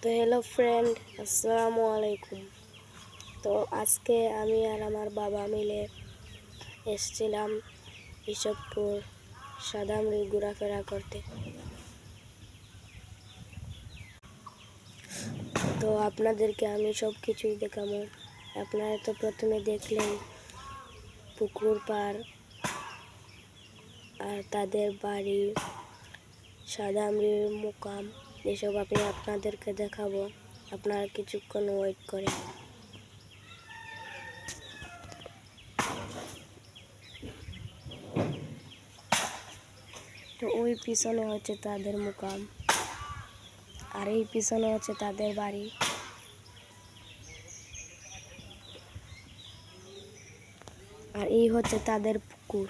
তো hello friend, আসসালামু আলাইকুম। তো আজকে আমি আর আমার বাবা মিলে এসেছিলাম ইসবপুর সাদামড়ি ঘোরাফেরা করতে। তো আপনাদেরকে আমি সব কিছুই দেখাবো। আপনারা তো প্রথমে দেখলেন পুকুর পাড় আর তাদের বাড়ি, সাদামড়ির মুকাম, এসব আমি আপনাদেরকে দেখাবো। আপনারা কিছুক্ষণ ওয়েট করেন। তো ওই পিছনে হচ্ছে তাদের মুকাম, আর এই পিছনে হচ্ছে তাদের বাড়ি। আর এই হচ্ছে তাদের পুকুর।